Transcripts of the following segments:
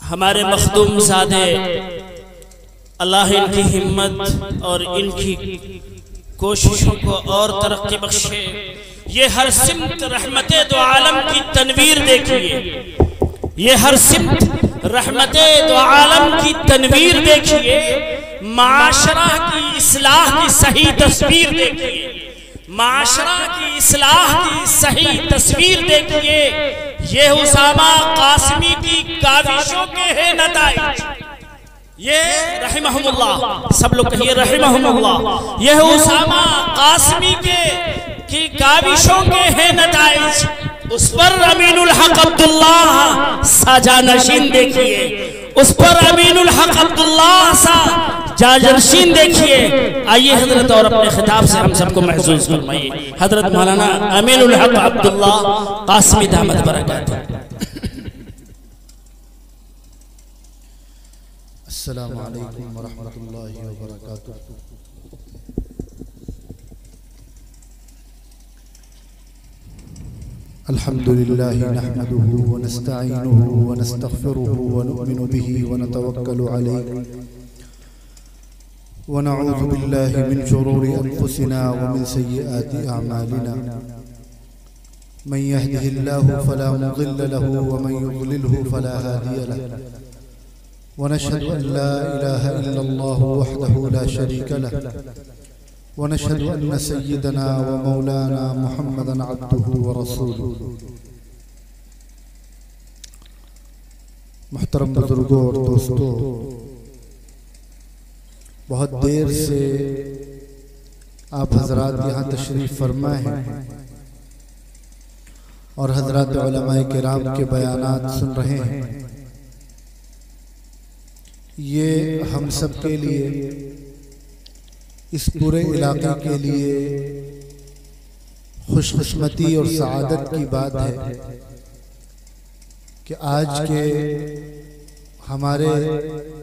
हमारे मखदूम ज़ादे अल्लाह इनकी हिम्मत और इनकी कोशिशों को और तरक्की बख्शे। ये हर सिमत रहमते दो आलम की तनवीर देखिए, ये हर सिमत रहमते दो आलम की तनवीर देखिए, माशरा की इस्लाह की सही तस्वीर देखिए, माशरा की इस्लाह की सही तस्वीर देखिए। ये उसामा कासिमी की काविशों के हैं नताइज, ये रहमहुल्लाह, सब लोग कहिए रहमहुल्लाह। ये उसामा कासिमी की काविशों के हैं नताइज। उस पर अमीनुल हक अब्दुल्लाह साजा नशीन देखिए, उस पर अमीनुल हक अब्दुल्लाह सा जाजरशीन देखिए। आइए हजरत और अपने खिताब से हम सबको महसूस फरमाइए। हजरत मौलाना अमीनुल हक अब्दुल्लाह कासिमी दामद बरकत। अस्सलामु अलैकुम वरहमतुल्लाहि वबरकातुहू। अल्हम्दुलिल्लाहि नहमदुहु व नस्तईनुहु व नस्तगफिरुहु व नु'मिनु बिही व नतवक्कलु अलैहि व नऊज़ु बिल्लाहि मिन शुरूरि अनफुसिना व मिन सय्यिआति अअमालिना। मन यहदिहिल्लाहु फला मुदिल्ल लहु व मन युद्लिलहु फला हादिय लहु। व नशहदु अन ला इलाहा इल्लल्लाहु वहदहु ला शरीका लहु व नशहदु अन्न सय्यिदना व मौलाना मुहम्मदन अब्दुहु व रसूलुहु। मुहतरम बुजुर्गों और दोस्तों, बहुत देर से आप हजरात यहाँ तशरीफ फरमा हैं और हजरात उलमाए किराम के बयानात सुन रहे हैं। ये हम सब के लिए, इस पूरे इलाके के लिए खुशकिस्मती और सआदत की बात है कि आज के हमारे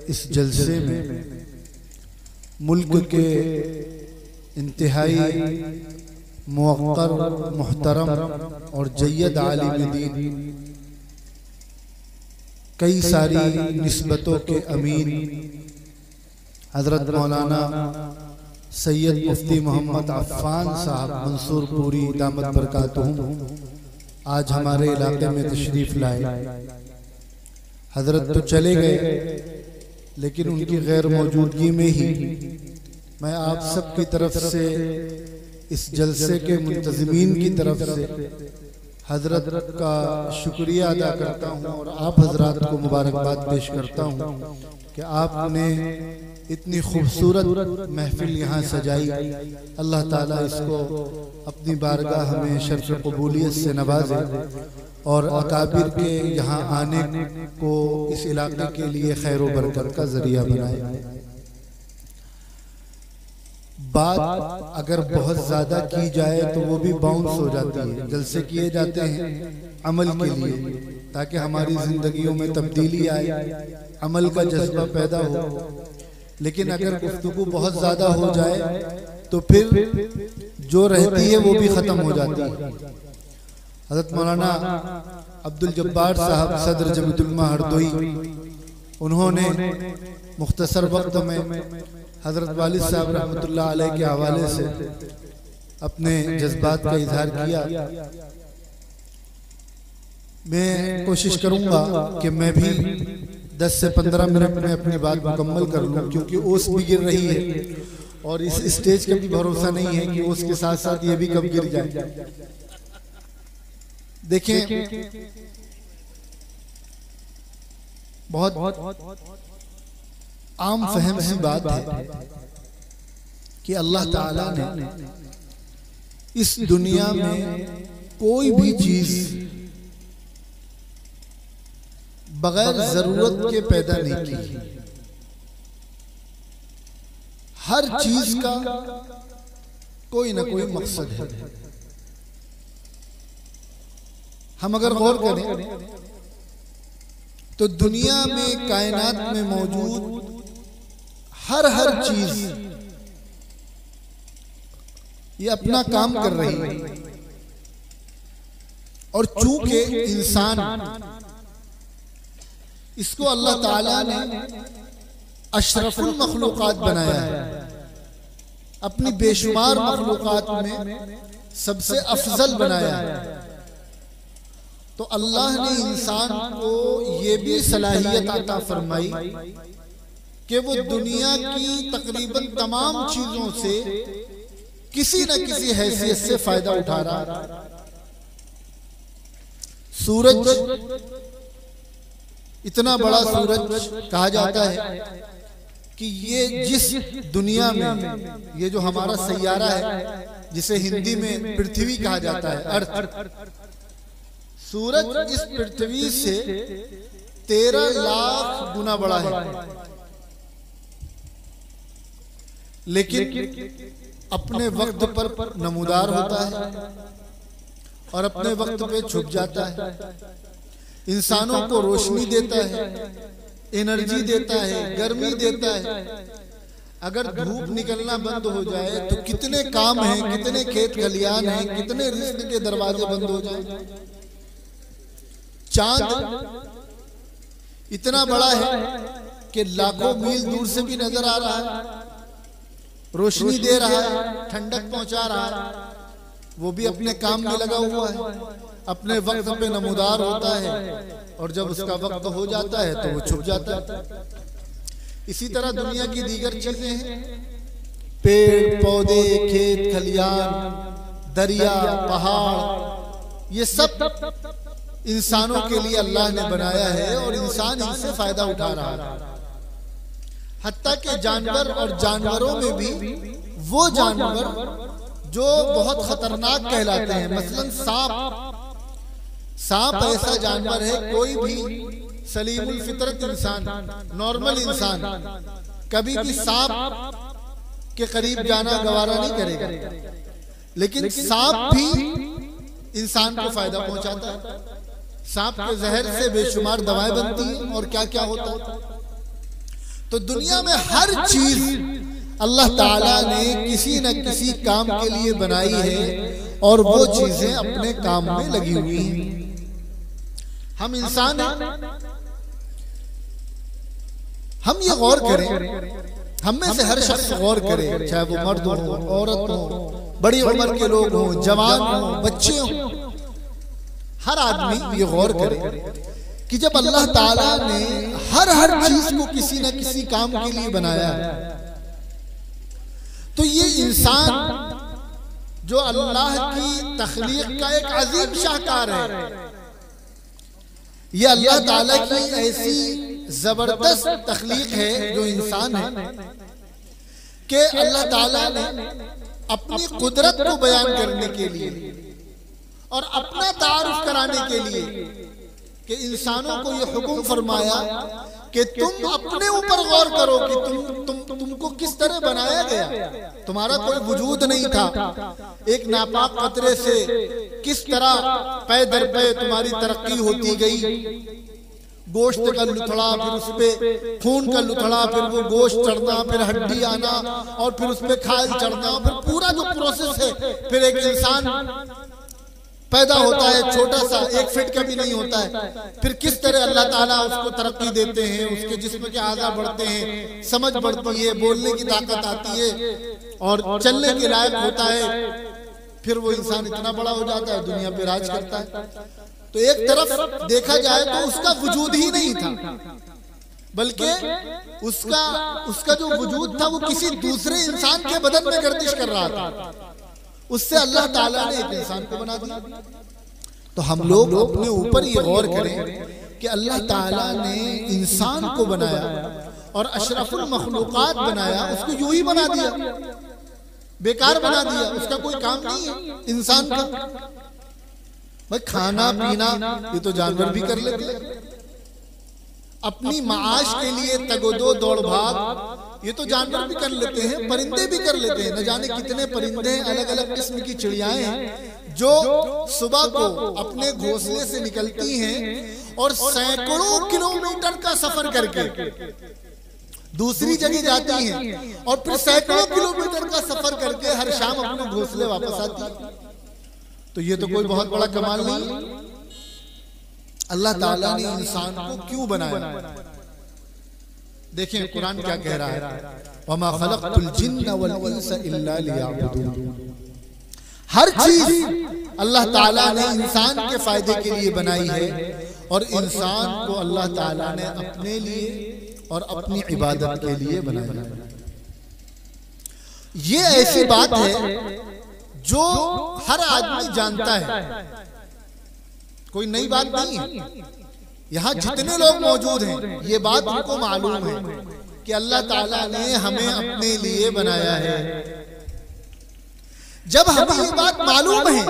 इस जलसे में मुल्क के इंतहाई मुवक्कर, मुहतरम और जय्यद आलिम दीन, कई सारी निस्बतों के अमीन हजरत मौलाना सैयद मुफ्ती मोहम्मद अफ़्फ़ान साहब मंसूरपुरी दामद बरकातुहू आज हमारे इलाके में तशरीफ लाए। हजरत तो चले गए, लेकिन उनकी गैर मौजूदगी में ही मैं आप सब की तरफ से, इस जलसे के मुंतज़मीन की तरफ से हजरत का शुक्रिया अदा करता हूँ और आप हजरात को मुबारकबाद पेश करता हूँ कि आपने इतनी खूबसूरत महफिल यहाँ सजाई। अल्लाह ताला इसको अपनी बारगाह में शर्फ़ क़बूलियत से नवाजे और अकाबिर के यहाँ आने को इस इलाके के लिए खैर व बरकत का जरिया बनाए। बात अगर बहुत ज्यादा की जाए तो वो भी बाउंस हो जाती है। जलसे किए जाते हैं अमल के लिए, ताकि हमारी जिंदगियों में तब्दीली आए, अमल का जज्बा पैदा हो। लेकिन अगर गुफ्तगू बहुत ज्यादा हो जाए तो फिर जो रहती है वो भी खत्म हो जाती है। हज़रत मौलाना अब्दुल जब्बार साहब सदर जमीयतुल उलमा हरदोई, उन्होंने मुख्तसर वक्त में हजरत वालिद साहब रहमतुल्लाह अलैह के हवाले से अपने जज्बात का इजहार किया। मैं कोशिश करूंगा कि मैं भी 10 से 15 मिनट में अपनी बात मुकम्मल कर लूं, क्योंकि ओस भी गिर रही है और इस स्टेज का भी भरोसा नहीं है कि ओस के साथ साथ ये भी कब गिर जाए। देखें, बहुत आम फहम सी बात है कि अल्लाह ताला ने इस दुनिया में कोई भी चीज बगैर जरूरत के पैदा नहीं की। हर चीज का कोई ना कोई मकसद है। हम अगर गौर करें तो दुनिया में, कायनात में मौजूद हर चीज ये अपना काम कर रही है। और चूंकि इंसान इसको अल्लाह ताला ने अशरफुल मखलूकात बनाया है, अपनी बेशुमार मखलूकात में सबसे अफजल बनाया है, तो अल्लाह ने इंसान को ये भी सलाहियत अता फरमाई कि वो दुनिया की तकरीबन तमाम चीजों से किसी न किसी हैसियत से फायदा उठा रहा है। सूरज, इतना बड़ा सूरज कहा जाता है कि ये जिस दुनिया में, ये जो हमारा सैयारा है जिसे हिंदी में पृथ्वी कहा जाता है, अर्थ, सूरज इस पृथ्वी से 13 लाख गुना बड़ा है, लेकिन अपने वक्त पर नमूदार होता है और अपने वक्त पे छुप जाता है। इंसानों को रोशनी देता है, एनर्जी देता है, गर्मी देता है। अगर धूप निकलना बंद हो जाए तो कितने काम हैं, कितने खेत खलियान हैं, कितने रिस्क के दरवाजे बंद हो जाए। चांद इतना बड़ा है कि लाखों मील दूर से भी नजर आ रहा है, रोशनी दे रहा है, ठंडक पहुंचा रहा है, वो भी अपने काम में लगा हुआ है, अपने वक्त पे नमूदार होता है और जब उसका वक्त हो जाता है तो वो छुप जाता है। इसी तरह दुनिया की दीगर चीजें हैं, पेड़ पौधे, खेत खलियान, दरिया, पहाड़, ये सब इंसानों के लिए अल्लाह ने बनाया है और इंसान इनसे फायदा उठा रहा है। हत्ता के जानवर, और जानवरों में भी वो जानवर जो बहुत खतरनाक कहलाते हैं, मसलन सांप। सांप ऐसा जानवर है, कोई भी सलीमुल फितरत इंसान, नॉर्मल इंसान कभी भी सांप के करीब जाना गवारा नहीं करेगा, लेकिन सांप भी इंसान को फायदा पहुंचाता है। सांप के जहर से बेशुमार दवाएं बनती हैं और क्या क्या होता है। तो दुनिया में हर चीज अल्लाह ताला ने किसी न किसी काम के लिए बनाई है और वो चीजें अपने काम में लगी हुई हैं। हम इंसान हैं, हम ये गौर करें, हम में से हर शख्स गौर करे, चाहे वो मर्द हो, औरत हो, बड़ी उम्र के लोग हों, जवान हों, बच्चे हों, हर आदमी ये गौर करे कि जब अल्लाह ताला ने हर चीज को किसी न किसी काम के लिए बनाया तो ये इंसान जो अल्लाह की तख्लीक का एक अजीम शाहकार है, ये अल्लाह ताला की ऐसी जबरदस्त तख्लीक है जो इंसान है कि अल्लाह ताला ने अपनी कुदरत को बयान करने के लिए और अपना तारुफ कराने के लिए कि इंसानों को ये हुक्म फरमाया कि तुम अपने ऊपर गौर करो कि तुमको किस तरह बनाया गया। तुम्हारा कोई वजूद नहीं था, एक नापाक कतरे से किस तरह पै दर पै तुम्हारी तरक्की होती गई। गोश्त का लुथड़ा, फिर उस पे खून का लुथड़ा, फिर वो गोश्त चढ़ना, फिर हड्डी आना और फिर उस पे खाल चढ़ना, फिर पूरा जो प्रोसेस है, फिर एक इंसान पैदा होता है, छोटा सा 1 फीट का भी नहीं होता है। फिर किस तरह अल्लाह ताला उसको तरक्की देते हैं, उसके जिस्म के आज़ा बढ़ते हैं, समझ बढ़ती है, बोलने की ताकत आती है और चलने के लायक होता है। फिर वो इंसान इतना बड़ा हो जाता है, दुनिया पे राज करता है। तो एक तरफ देखा जाए तो उसका वजूद ही नहीं था, बल्कि उसका जो वजूद था वो किसी दूसरे इंसान के बदन में गर्दिश कर रहा था। उससे अल्लाह ताला ने एक इंसान को बना दिया। तो हम लोग अपने ऊपर ये गौर करें कि अल्लाह ताला ने इंसान को बनाया और अशरफुल मखलूकात बनाया, उसको यूं ही बना दिया, बेकार बना दिया, उसका कोई काम नहीं है इंसान का। भाई खाना पीना ये तो जानवर भी कर लेते हैं, अपनी माआश के लिए तगोदो दौड़ भाग ये तो जानवर भी कर लेते हैं, परिंदे भी कर लेते हैं। न जाने कितने परिंदे अलग अलग किस्म की चिड़ियाएं हैं जो सुबह को अपने घोंसले से निकलती हैं और सैकड़ों किलोमीटर का सफर करके दूसरी जगह जाती हैं और फिर सैकड़ों किलोमीटर का सफर करके हर शाम अपने घोंसले वापस आती हैं। तो ये तो कोई बहुत बड़ा कमाल नहीं। अल्लाह ताला ने इंसान को क्यों बनाया? देखें कुरान क्या कह रहा है, वमा खलक़तुल जिन्ना वल इंसा इल्ला लियअबुदून। हर चीज अल्लाह ताला ने इंसान के फायदे के लिए बनाई है और इंसान को अल्लाह ताला ने अपने लिए और अपनी इबादत के लिए बनाया। ये ऐसी बात है जो हर आदमी जानता है, कोई नई बात नहीं है। यहाँ जितने लोग मौजूद हैं ये बात उनको मालूम है कि अल्लाह ताला ने हमें अपने लिए बनाया है। जब हमें ये बात मालूम है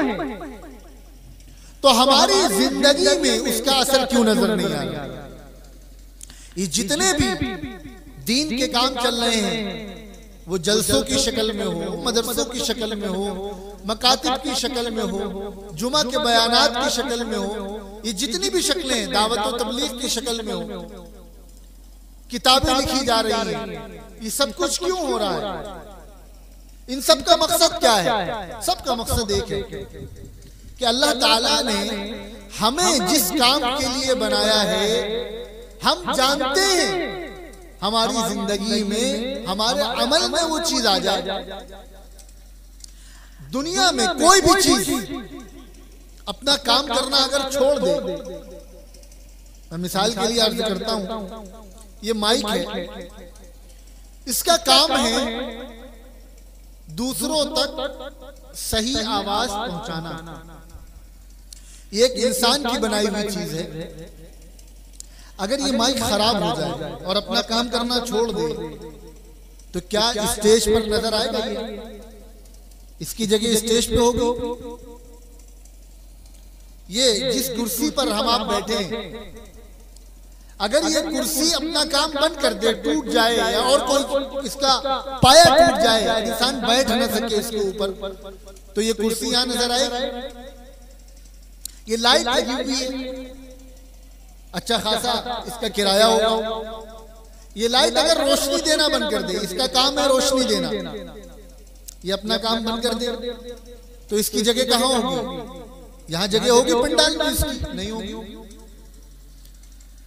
तो हमारी जिंदगी में उसका असर क्यों नजर नहीं आ रहा? ये जितने भी दीन के काम चल रहे हैं, वो जलसों की शक्ल में हो, मदरसों की शक्ल में हो, मकातिब की शक्ल में हो, जुमा के बयानात की शक्ल में हो, ये जितनी भी शक्लें दावत और तबलीग की शक्ल में हो, किताबें लिखी जा रही हैं, ये सब कुछ क्यों हो रहा है? इन सब का मकसद क्या है? सबका मकसद एक है कि अल्लाह ताला ने हमें जिस काम के लिए बनाया है, हम जानते हैं हमारी जिंदगी में, हमारे अमल में वो चीज आ जाए। दुनिया में कोई भी चीज अपना काम करना अगर छोड़ दे, मैं मिसाल के लिए अर्ज करता हूं, ये माइक है, इसका काम है दूसरों तक सही आवाज पहुंचाना। ये एक इंसान की बनाई हुई चीज है। अगर ये माइक खराब हो जाए और अपना काम करना छोड़ दे तो क्या स्टेज पर नजर आएगा? इसकी जगह स्टेज पे होगी। ये जिस कुर्सी पर हम आप बैठे हैं, अगर ये कुर्सी अपना काम बंद कर दे, टूट जाए या और कोई इसका पाया टूट जाए, इंसान बैठ न सके इसके ऊपर, तो ये कुर्सी यहां नजर आएगी। ये लाइट लगी हुई है, अच्छा खासा इसका किराया होगा। ये लाइट अगर रोशनी देना बंद कर दे, इसका काम है रोशनी देना, ये अपना काम बंद कर दे तो इसकी जगह कहां होगी? यहां जगह होगी पंडाल में, इसकी नहीं होगी।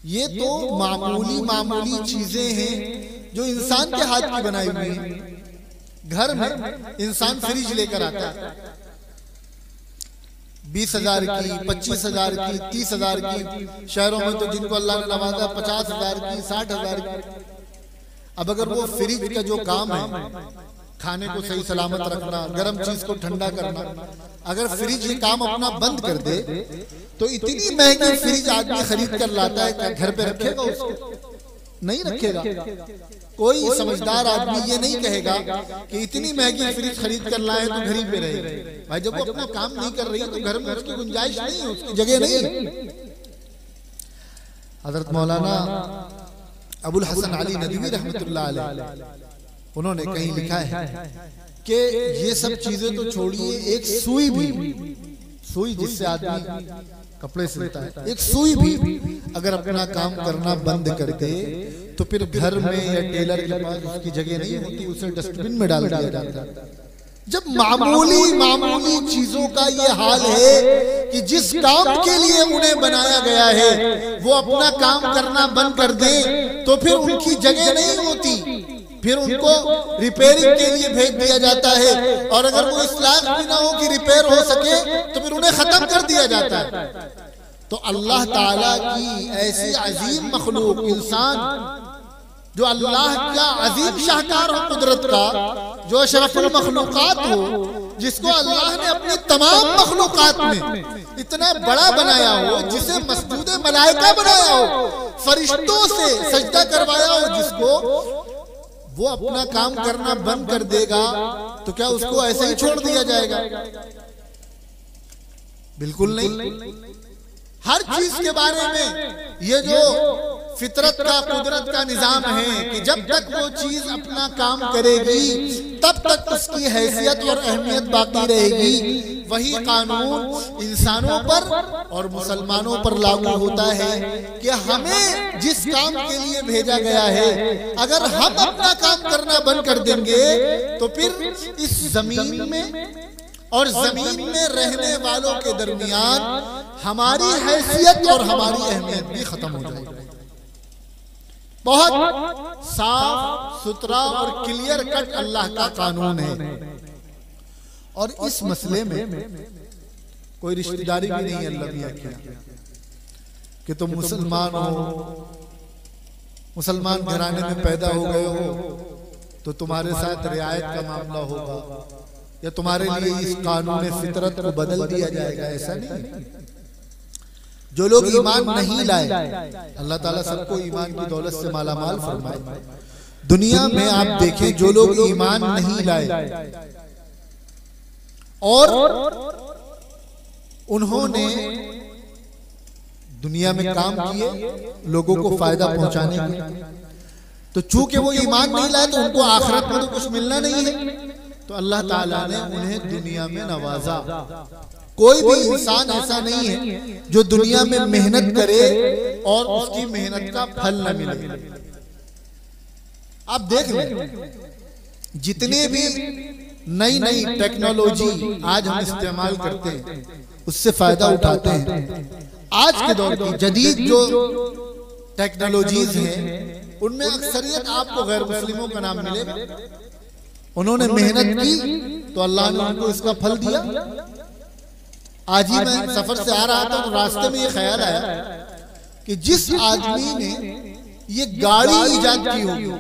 ये तो मामूली चीजें हैं जो इंसान के हाथ की बनाई हुई है। घर में इंसान फ्रिज लेकर आता है, 20,000 की, 25,000 की, 30,000 की, शहरों में तो जिनको अल्लाह ने नवाजा 50,000 की, 60,000 की। अब अगर वो फ्रिज का जो काम है, खाने को सही सलामत रखना, गर्म चीज को ठंडा करना, अगर फ्रिज ये काम अपना बंद कर दे तो इतनी महंगी फ्रिज आदमी खरीद कर लाता है, क्या घर पे रखेगा उसको? नहीं रखेगा। कोई समझदार आदमी ये नहीं कहेगा कि इतनी महंगी फ्रिज खरीद कर लाए तो घर ही पे रहे। भाई जब वो अपना काम नहीं कर रही है तो घर में उसकी गुंजाइश नहीं है, उसकी जगह नहीं है। हजरत मौलाना अबुल हसन अली नदवी रहमतुल्लाह अलैह उन्होंने कहीं लिखा है कि ये सब चीजें तो छोड़िए, एक सुई जिससे आदमी कपड़े सिलता है, एक सुई भी अगर अपना काम करना बंद कर दे तो फिर घर में या टेलर के पास उसकी जगह नहीं होती, उसे डस्टबिन में डाल दिया जाता है। जब मामूली चीजों का ये हाल है कि जिस काम के लिए उन्हें बनाया गया है वो अपना काम करना बंद कर दे तो फिर उनकी जगह नहीं होती, फिर उनको रिपेयरिंग के लिए भेज दिया जाता है, और अगर वो इस लायक भी ना हो कि रिपेयर हो सके तो फिर उन्हें खत्म कर दिया जाता है। तो अल्लाह ताला की ऐसी अजीम मखलूक इंसान, जो अल्लाह का अजीम शाहकार हो कुदरत का, जो अशरफुल मखलूकात हो, जिसको अल्लाह ने अपनी तमाम मखलूकात में इतना बड़ा बनाया हो, जिसे मस्जूद मलाइका बनाया हो, फरिश्तों से सजदा करवाया हो, जिसको वो अपना काम करना बंद कर देगा तो क्या उसको ऐसे ही छोड़ दिया जाएगा? बिल्कुल नहीं। हर चीज के बारे में ये जो फितरत का, कुदरत का निजाम है कि जब तक वो चीज अपना काम करेगी तब तक उसकी हैसियत और अहमियत बाकी रहेगी। वही कानून इंसानों पर और मुसलमानों पर लागू होता है कि हमें जिस काम के लिए भेजा गया है, अगर हम अपना काम करना बंद कर देंगे तो फिर इस जमीन में और जमीन में रहने वालों के दरमियान हमारी हैसियत और हमारी अहमियत भी खत्म हो जाएगी। बहुत साफ सुथरा और क्लियर कट अल्लाह का कानून है। और इस मसले में कोई रिश्तेदारी भी नहीं अल्लाह मियां की कि तुम मुसलमान हो, मुसलमान घराने में पैदा हो गए हो तो तुम्हारे साथ रियायत का मामला होगा या तुम्हारे लिए इस कानून फितरत को बदल दिया जाएगा, ऐसा नहीं। जो लोग ईमान नहीं लाए, अल्लाह ताला सबको ईमान की दौलत से मालामाल फरमाए। दुनिया में आप देखें, जो लोग ईमान नहीं लाए और उन्होंने दुनिया में काम किए लोगों को फायदा पहुंचाने के, तो चूंकि वो ईमान नहीं लाए तो उनको आखिरत में तो कुछ मिलना नहीं है, तो अल्लाह ताला ने उन्हें दुनिया में नवाजा। कोई भी इंसान ऐसा नहीं है जो दुनिया में मेहनत करे और उसकी मेहनत का फल न मिले। आप देख लें, जितने भी नई नई टेक्नोलॉजी आज हम इस्तेमाल करते हैं उससे फायदा उठाते हैं। आज के दौर की जदीद जो टेक्नोलॉजीज हैं उनमें अक्सरियत आपको गैर मुस्लिमों का नाम मिलेगा। उन्होंने मेहनत की तो अल्लाह ने उनको इसका फल दिया। आज ही मैं सफर से आ रहा था तो रास्ते में ये ख्याल आया कि जिस आदमी ने ये गाड़ी ईजाद की होगी,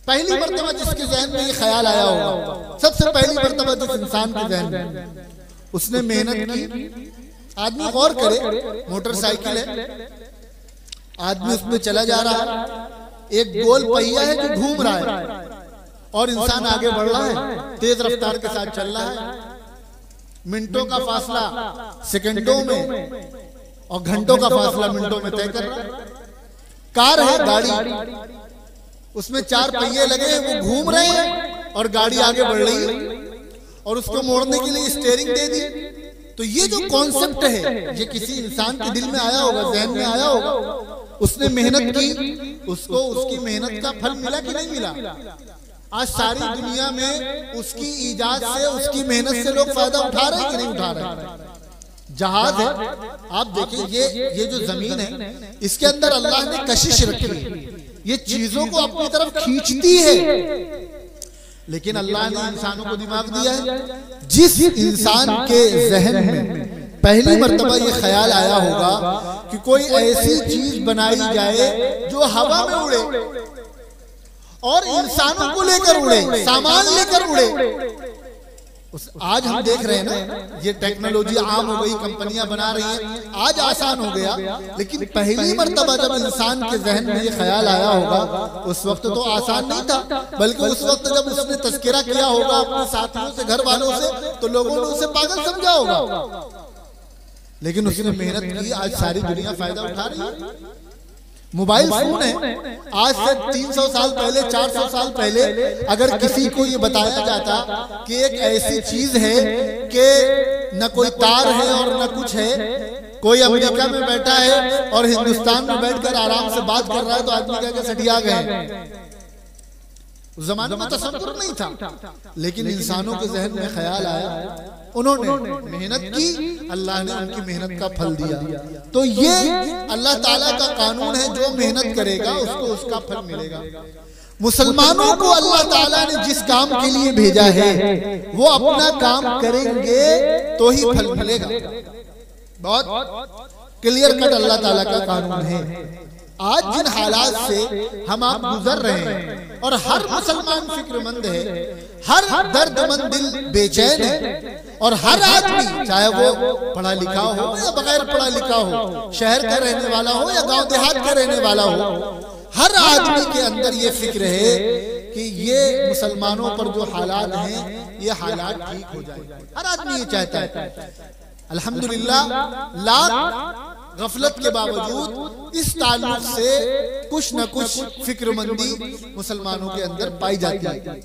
पहली मर्तबा जिसके जहन में ये ख्याल आया होगा, सबसे पहली मर्तबा जिस इंसान के जहन में, उसने मेहनत की। आदमी गौर करे, मोटरसाइकिल है, आदमी उसमें चला जा रहा है, एक गोल पहिया है जो घूम रहा है और इंसान आगे बढ़ रहा है, तेज रफ्तार के साथ चल रहा है। मिनटों का फासला सेकंडों में और घंटों का फासला मिनटों में तय कर रहा है। कार है, गाड़ी, उसमें 4 पहिए लगे हैं, वो घूम रहे हैं और गाड़ी आगे बढ़ रही है और उसको मोड़ने के लिए स्टीयरिंग दे दी। तो ये जो कॉन्सेप्ट है ये किसी इंसान के दिल में आया होगा, जहन में आया होगा, उसने मेहनत की, उसको उसकी मेहनत का फल मिला कि नहीं मिला। आज सारी दुनिया में उसकी ईजाद से, उसकी मेहनत से लोग फायदा उठा रहे हैं कि नहीं उठा रहे। जहाज है, आप देखिए, ये जो जमीन है इसके अंदर अल्लाह ने कशिश रखी है, ये चीजों को अपनी तरफ खींचती है, लेकिन अल्लाह ने इंसानों को दिमाग दिया है। जिस इंसान के जहन में पहली मर्तबा ये ख्याल आया होगा कि कोई ऐसी चीज बनाई जाए जो हवा में उड़े और इंसानों को लेकर उड़े, सामान लेकर उड़े। आज हम देख रहे हैं ना, ये टेक्नोलॉजी आम हो गई, कंपनियां बना रही हैं, आज आसान हो गया। लेकिन पहली मर्तबा जब इंसान के जहन में ये ख्याल आया होगा, उस वक्त तो आसान नहीं था, बल्कि उस वक्त जब उसने तज़किरा किया होगा अपने साथियों से, घर वालों से, तो लोगों ने उसे पागल समझा होगा। लेकिन उसने मेहनत की, आज सारी दुनिया फायदा उठा रही है। मोबाइल फोन है, आज से 300 साल पहले, 400 साल पहले अगर किसी को ये बताया जाता कि एक ऐसी चीज है कि न कोई तार है और न कुछ है, कोई अमेरिका में बैठा है और हिंदुस्तान में बैठकर आराम से बात कर रहा है, तो आदमी कह के सटिया गए। उस जमाने में तसव्वुर नहीं था, लेकिन इंसानों के जहन में ख्याल आया, उन्होंने मेहनत की, अल्लाह ने उनकी मेहनत का फल दिया। तो ये अल्लाह ताला का कानून है, जो मेहनत करेगा उसको उसका फल मिलेगा। मुसलमानों को अल्लाह ताला ने जिस काम के लिए भेजा है वो अपना काम करेंगे तो ही फल मिलेगा। बहुत क्लियर कट अल्लाह ताला का कानून है। आज जिन हालात से हम आप गुजर रहे हैं और हर मुसलमान फिक्रमंद है, हर दर्दमंद दिल बेचैन है, और हर आदमी चाहे वो पढ़ा लिखा हो या बगैर पढ़ा लिखा हो, शहर का रहने वाला हो या गांव देहात का रहने वाला हो, हर आदमी के अंदर ये फिक्र है कि ये मुसलमानों पर जो हालात हैं ये हालात ठीक हो जाए। हर आदमी ये चाहता है। अल्हम्दुलिल्लाह लाख गफलत के बावजूद इस ताल्लुक से कुछ न कुछ फिक्रमंदी मुसलमानों के अंदर पाई जाती है।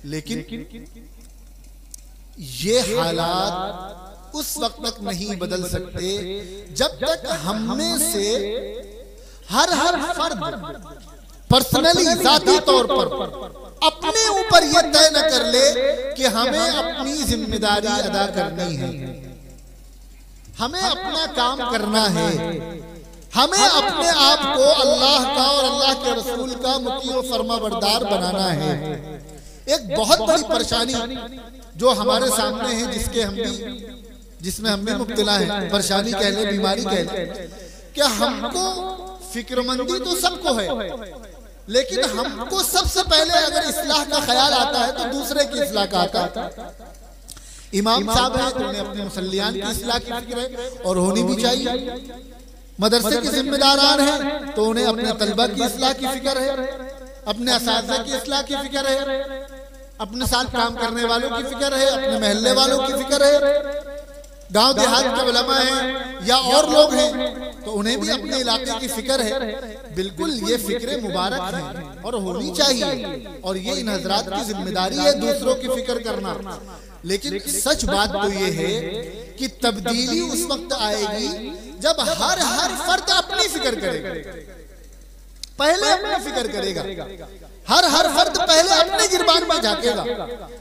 लेकिन ये हालात उस वक्त तक नहीं बदल सकते जब तक हम में से हर फर्द पर्सनली, जाती तौर पर अपने अपने ऊपर ये तय न कर ले कि हमें अपनी जिम्मेदारी अदा करनी है, हमें अपना काम करना है, हमें अपने आप को अल्लाह का और अल्लाह के रसूल का मुती और फरमाबरदार बनाना है। एक बहुत बड़ी परेशानी जो हमारे सामने है, जिसमें हम भी मुब्तला है, परेशानी कह ले, बीमारी कह ले, क्या हमको फिक्रमंदी तो सबको है, लेकिन हमको सबसे पहले अगर इस्लाह का ख्याल आता है तो दूसरे की इस्लाह का आता है। इमाम साहब हैं तो उन्हें अपने मुसल्लियान की इस्लाह की फिक्र है और होनी भी चाहिए। मदरसे के जिम्मेदारान हैं तो उन्हें अपने तलबा की इस्लाह की फिक्र है, अपने असातिज़ा की इस्लाह की फिक्र है, अपने साथ काम करने वालों की फिक्र है, अपने महल्ले वालों की फिक्र है, गांव देहात के उलमा हैं या और लोग हैं तो उन्हें भी अपने इलाके की फिक्र है। बिल्कुल ये फिक्र मुबारक है और होनी चाहिए, और ये इन हजरात की जिम्मेदारी है दूसरों की फिक्र करना। लेकिन सच बात तो ये है कि तब्दीली उस वक्त आएगी जब हर फर्द अपनी फिक्र करेगा, पहले अपनी फिक्र करेगा, हर फर्द पहले अपने गिरबान में झांकेगा।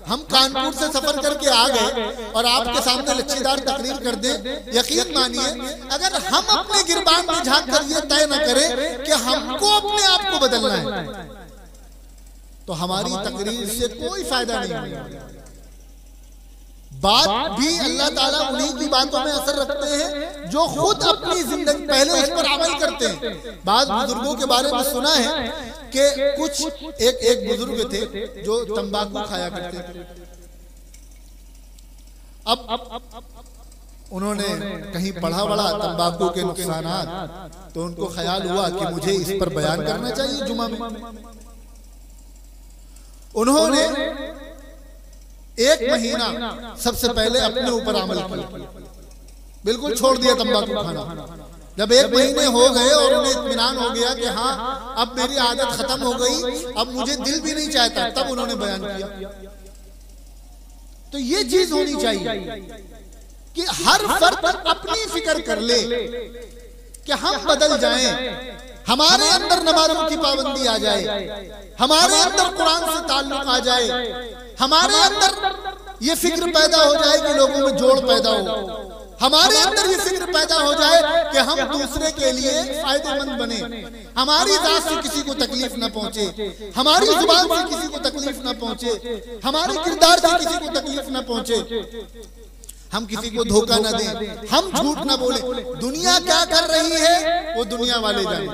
हम कानपुर से सफर करके आ गए और आपके सामने लच्छीदार तकरीर कर दें, यकीन मानिए अगर हम अपने गिरबान में झांक कर ये तय न करें कि हमको अपने आप को बदलना है तो हमारी तकरीर से कोई फायदा नहीं होगा। बात भी अल्लाह ताला उन्हीं की बातों में असर रखते हैं जो खुद अपनी जिंदगी पहले उस पर अमल करते हैं। बाद बुजुर्गों के बारे में सुना है कि कुछ एक बुजुर्ग थे जो तंबाकू खाया करते थे। अब उन्होंने कहीं पढ़ा बड़ा तंबाकू के नुकसानात, तो उनको ख्याल हुआ कि मुझे इस पर बयान करना चाहिए जुमा में। उन्होंने 1 महीना सबसे पहले अपने ऊपर अमल किया, बिल्कुल छोड़ दिया तंबाकू खाना। जब 1 महीने हो गए और उन्हें इत्मीनान हो गया कि हाँ अब मेरी आदत खत्म हो गई, अब मुझे दिल भी नहीं चाहता, तब उन्होंने बयान किया। तो ये चीज होनी चाहिए कि हर फर्द अपनी फिक्र कर ले कि हम बदल जाएं, हमारे अंदर नमाजों की पाबंदी आ जाए, हमारे अंदर कुरान से ताल्लुक आ जाए, हमारे अंदर ये फिक्र पैदा हो जाए कि लोगों में जोड़ पैदा हो, हमारे अंदर ये फिक्र पैदा हो जाए कि हम दूसरे के लिए फायदेमंद बने, हमारी जात से किसी को तकलीफ न पहुंचे, हमारी जुबान से किसी को तकलीफ न पहुंचे, हमारे किरदार से किसी को तकलीफ न पहुंचे, हम किसी को धोखा न दें, हम झूठ न बोले। दुनिया क्या कर रही है वो दुनिया वाले जाने,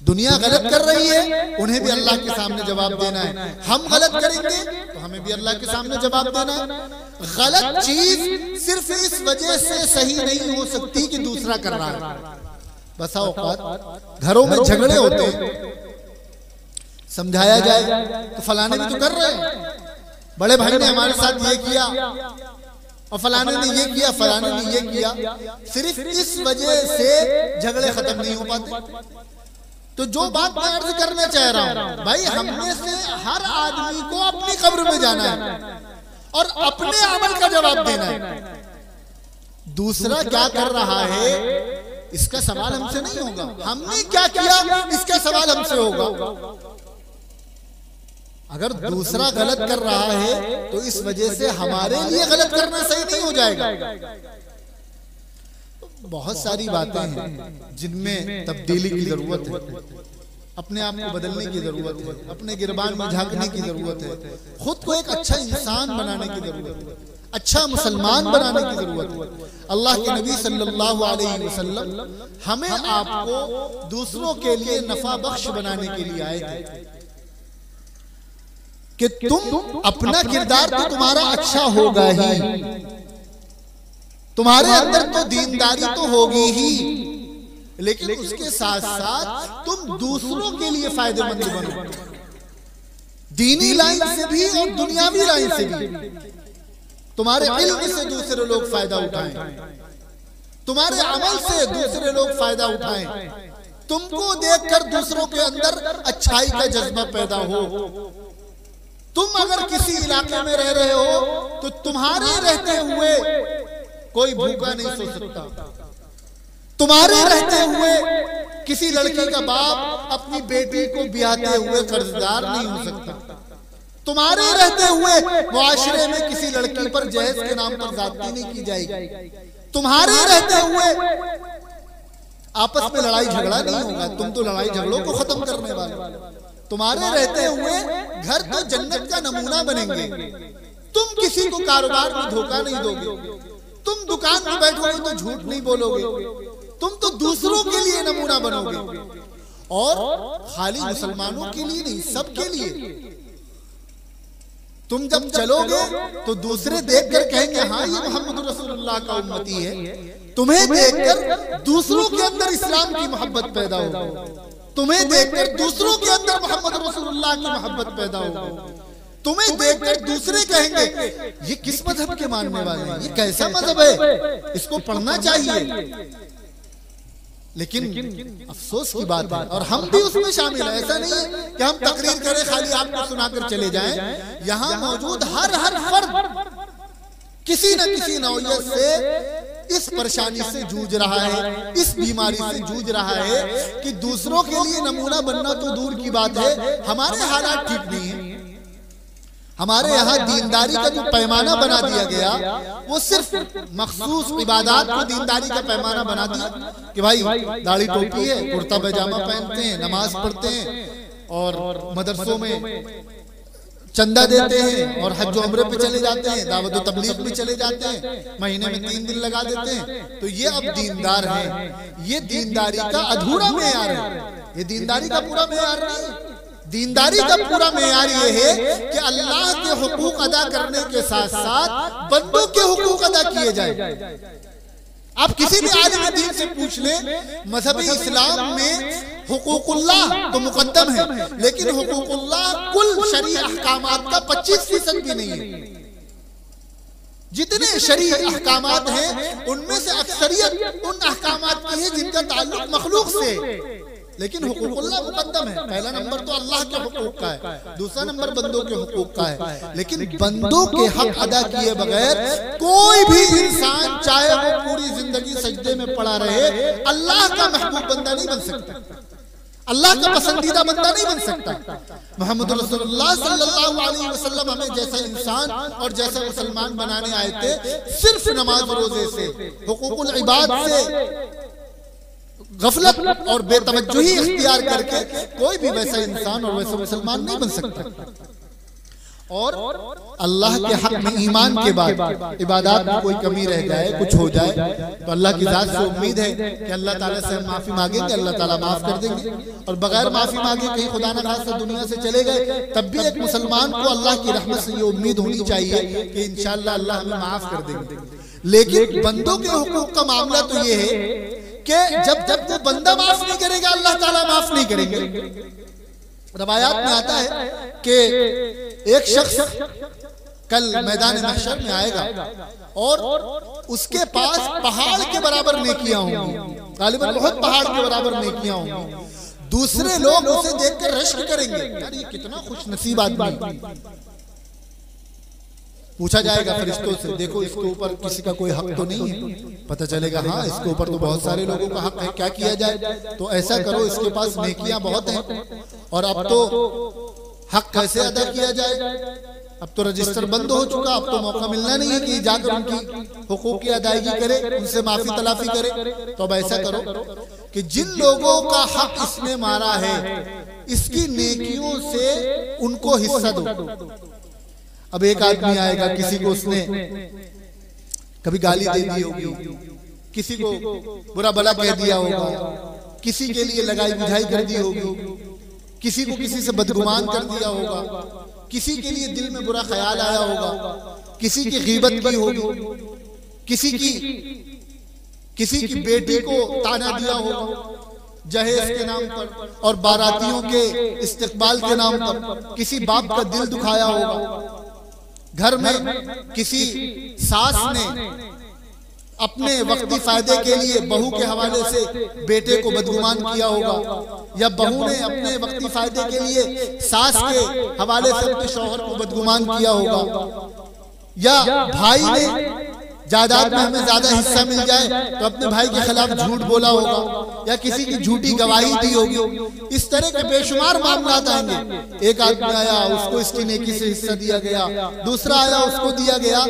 दुनिया गलत कर रही है उन्हें भी अल्लाह के सामने जवाब देना है, हम गलत करेंगे तो हमें भी अल्लाह के सामने जवाब देना है। गलत चीज सिर्फ इस वजह से सही नहीं हो सकती कि दूसरा कर रहा है। बसा औकात घरों में झगड़े होते हैं, समझाया जाए तो फलाने भी तो कर रहे हैं, बड़े भाई ने हमारे साथ ये किया और फलाने ने ये किया, फलाने ने ये किया, सिर्फ इस वजह से झगड़े खत्म नहीं हो पाते। तो जो बात मैं अर्ज करना चाह रहा हूं, भाई हमने से हर आदमी को अपनी कब्र में जाना है और अपने अमल का जवाब देना है। दूसरा क्या कर रहा है इसका सवाल हमसे नहीं होगा, हमने क्या किया इसका सवाल हमसे होगा। अगर दूसरा गलत कर रहा है तो इस वजह से हमारे लिए गलत करना सही नहीं हो जाएगा। बहुत सारी बातें हैं जिनमें तब्दीली की जरूरत है, अपने आप को बदलने की जरूरत है, अपने गिरबान में झांकने की जरूरत है, खुद को एक अच्छा इंसान बनाने की जरूरत है, अच्छा मुसलमान बनाने की जरूरत है। अल्लाह के नबी सल्लल्लाहु अलैहि वसल्लम हमें आपको दूसरों के लिए नफा बख्श बनाने के लिए आए थे कि तुम अपना किरदार तो तुम्हारा अच्छा होगा ही, तुम्हारे अंदर तो दीनदारी तो होगी ही, लेकिन उसके साथ साथ तुम दूसरों के लिए फायदेमंद बनो, दीनी लाइन से भी और दुनियावी लाइन से भी। तुम्हारे इल्म से दूसरे लोग फायदा उठाएं, तुम्हारे अमल से दूसरे लोग फायदा उठाएं, तुमको देखकर दूसरों के अंदर अच्छाई का जज्बा पैदा हो। तुम अगर किसी इलाके में रह रहे हो तो तुम्हारे रहते हुए कोई भूखा नहीं सो सकता, तुम्हारे रहते हुए किसी लड़की का बाप अपनी बेटी को ब्याहते हुए कर्जदार नहीं हो सकता। तुम्हारे रहते हुए मुआशरे में किसी लड़की पर जहेज के नाम पर ज्यादती नहीं की जाएगी। तुम्हारे रहते हुए आपस में लड़ाई झगड़ा नहीं होगा, तुम तो लड़ाई झगड़ों को खत्म करने वाले। तुम्हारे रहते हुए घर तो जन्नत का नमूना बनेंगे। तुम किसी को कारोबार में धोखा नहीं दोगे, तुम दुकान में बैठोगे तो झूठ नहीं बोलोगे, तुम तो दूसरों के लिए नमूना बनोगे, और खाली मुसलमानों के लिए नहीं, सबके लिए। तुम जब चलोगे तो दूसरे देखकर कहेंगे हाँ ये मोहम्मद रसूलुल्लाह का उम्मती है। तुम्हें देखकर दूसरों के अंदर इस्लाम की मोहब्बत पैदा हो, तुम्हें देखकर दूसरों के अंदर मोहम्मद रसूलुल्लाह की मोहब्बत पैदा हो, तुम्हें देखकर दूसरे कहेंगे ये किस मजहब के मानने वाले हैं, ये कैसा मजहब है, इसको पढ़ना चाहिए। लेकिन अफसोस की बात है, और हम भी उसमें शामिल हैं। ऐसा नहीं है कि हम तकरीर करें खाली आपको सुनाकर चले जाएं। यहाँ मौजूद हर फर्द किसी न किसी नौयत से इस परेशानी से जूझ रहा है, इस बीमारी से जूझ रहा है कि दूसरों के लिए नमूना बनना तो दूर की बात है, हमारे हालात ठीक नहीं है। हमारे यहाँ दीनदारी का जो पैमाना बना दिया गया वो सिर्फ मखसूस इबादत को दीनदारी का पैमाना बना दिया कि भाई दाढ़ी टोपी है, कुर्ता पैजामा पहनते हैं, नमाज पढ़ते हैं और मदरसों में चंदा देते हैं और हज उम्रे पे चले जाते हैं, दावत और तबलीग में चले जाते हैं, महीने में 3 दिन लगा देते हैं। तो ये अब दीनदार है। ये दीनदारी का अधूरा मेयार है, ये दीनदारी का पूरा मेयार नहीं। दीनदारी का पूरा मेयार ये है कि अल्लाह के हुकूक अदा करने के साथ साथ बंदों के हुकूक अदा किए जाए। आप किसी भी आलिम दीन से पूछ लें, मजहबी इस्लाम में हुकूकुल्लाह तो मुकद्दम है, लेकिन हुकूकुल्लाह कुल शरई अहकामात का 25% भी नहीं है। जितने शरई अहकामात हैं उनमें से अक्सरियत उन अहकामात की है जिनका ताल्लुक मखलूक से, लेकिन हुकूकुल्लाह मुकद्दम है। पहला नंबर तो अल्लाह के हुकूक का है, दूसरा नंबर बंदों के हुकूक का है। लेकिन बंदों के हक अदा किए बगैर कोई भी इंसान चाहे वो पूरी जिंदगी सजदे में पड़ा रहे, अल्लाह का महबूब बंदा नहीं बन सकता, अल्लाह का पसंदीदा बंदा नहीं बन सकता। मोहम्मद रसूलुल्लाह सल्लल्लाहु अलैहि वसल्लम हमें जैसा इंसान और जैसा मुसलमान बनाने आए थे, सिर्फ नमाज रोजे से, हुकूकुल इबाद से गफलत और बेतवज्जुही इख्तियार करके कोई भी वैसा इंसान और वैसा मुसलमान नहीं बन सकता। और अल्लाह के हक में ईमान के बाद इबादत में कोई कमी रह जाए, कुछ हो जाए, तो अल्लाह की जात से उम्मीद है कि अल्लाह ताला से हम माफी मांगेंगे, अल्लाह ताला माफ कर देंगे। और बगैर माफी मांगे कहीं खुदा न खास्ता दुनिया से चले गए, तब भी एक मुसलमान को अल्लाह की रहमत से ये उम्मीद होनी चाहिए कि इंशाअल्लाह अल्लाह हमें माफ कर देंगे। लेकिन बंदों के हुकूक का मामला तो ये है कि जब वो बंदा माफ नहीं करेगा, अल्लाह ताला माफ नहीं करेंगे। रवायात में आता है कि एक शख्स कल मैदान महशर में आएगा और उसके पास पहाड़ के बराबर नेकियां होंगी, गालिबन बहुत पहाड़ के बराबर नेकियां होंगी। दूसरे लोग उसे देखकर रश्क करेंगे, यार ये कितना खुश नसीब आदमी। पूछा जाएगा फरिश्तों से, देखो इसके ऊपर किसी का कोई हक तो नहीं है? पता चलेगा हाँ इसके ऊपर तो बहुत सारे लोगों का हक है, क्या किया जाए? तो ऐसा करो, इसके पास नेकियां बहुत हैं और अब तो हक कैसे अदा किया जाए? अब तो रजिस्टर बंद हो चुका, अब तो मौका मिलना नहीं है कि जाकर उनकी हुकूक की अदायगी करे, उनसे माफी तलाफी करे। तो अब ऐसा करो कि जिन लोगों का हक इसने मारा है, इसकी नेकियों से उनको हिस्सा दो। अब एक आदमी आएगा, किसी को उसने कभी गाली दे दी होगी, किसी को बुरा भला कह दिया होगा, किसी के लिए लगाई बुझाई कर दी होगी, किसी को किसी से बदगुमान कर दिया होगा, किसी के लिए दिल में बुरा ख्याल आया होगा, किसी की गीबत की होगी, किसी की बेटी को ताना दिया होगा जहेज के नाम पर और बारातियों के इस्तिकबाल के नाम पर, किसी बाप का दिल दुखाया होगा, घर में किसी सास ने अपने वक्ती फायदे के लिए बहू के हवाले से बेटे को बदगुमान किया होगा, या बहू ने अपने वक्ती फायदे के लिए सास के हवाले से अपने शौहर को बदगुमान किया होगा, या भाई ने जायदाद में हमें ज्यादा हिस्सा मिल जाए तो अपने भाई के खिलाफ झूठ बोला होगा या किसी की झूठी गवाही दी होगी। इस तरह के बेशुमार मामलात आएंगे। एक आदमी आया, उसको इसकी नेकी से हिस्सा दिया गया, दूसरा आया, उसको दिया गया।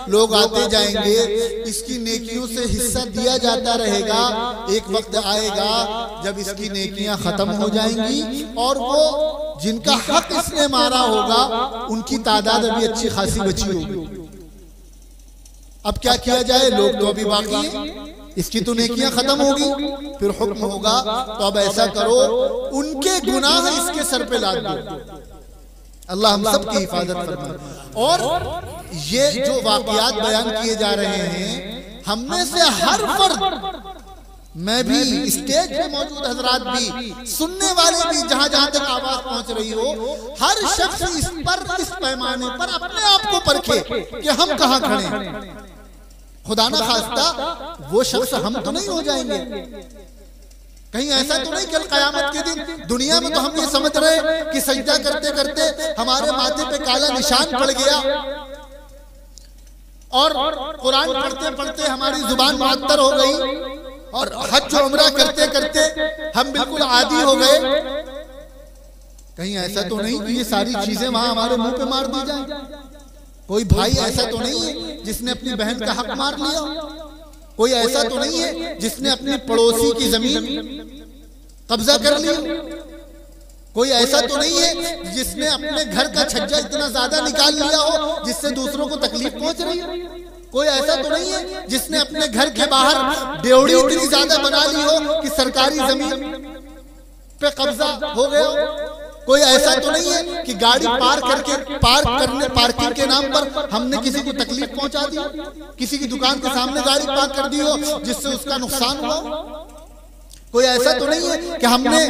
लोग आते जाएंगे, इसकी नेकियों से हिस्सा दिया जाता रहेगा। एक वक्त आएगा जब इसकी नेकियां खत्म हो जाएंगी और वो जिनका हक इसने मारा होगा उनकी तादाद अभी अच्छी खासी बची होगी। अब क्या किया जाए? लोग तो अभी बाकी हैं, इसकी तो नेकियां खत्म होगी, फिर हुक्म होगा तो अब ऐसा करो, उनके गुनाह इसके सर पे लाद दो। अल्लाह हम सब की हिफाजत फरमाए। और ये जो वाकयात बयान किए जा रहे हैं, हम में से हर फर्द, मैं भी, स्टेज पे मौजूद हजरात भी, सुनने वाले भी, जहां जहां तक आवाज पहुंच रही हो, हर शख्स इस पैमाने पर अपने आप को परखे कि हम कहां खड़े हैं। खुदा ना खास्ता वो शख्स हम तो नहीं हो जाएंगे। कहीं ऐसा तो नहीं कल कयामत के दिन दुनिया में तो हम ये समझ रहे कि सजदा करते करते हमारे माथे पे काला निशान पड़ गया और कुरान पढ़ते पढ़ते हमारी जुबान मुअत्तर हो गई और हज और उम्रा करते करते हम बिल्कुल आदी हो गए। कहीं ऐसा तो नहीं कि ये सारी चीजें वहां हमारे मुंह पे मार दी जाए? कोई भाई ऐसा तो नहीं है जिसने अपनी बहन का हक मार लिया? कोई ऐसा तो नहीं है जिसने अपनी पड़ोसी की जमीन कब्जा कर लिया? कोई ऐसा तो नहीं है जिसने अपने घर का छज्जा इतना ज्यादा निकाल लिया हो जिससे दूसरों को तकलीफ पहुंच रही है? कोई ऐसा तो नहीं है जिसने अपने घर के बाहर ड्योढ़ी इतनी ज्यादा बना ली हो कि सरकारी जमीन पे कब्जा हो गया? कोई ऐसा तो नहीं है कि गाड़ी पार्किंग के नाम पर हमने किसी को तकलीफ पहुंचा दी, किसी की दुकान के सामने गाड़ी पार्क कर दी हो जिससे उसका नुकसान हुआ? कोई ऐसा तो नहीं है कि हमने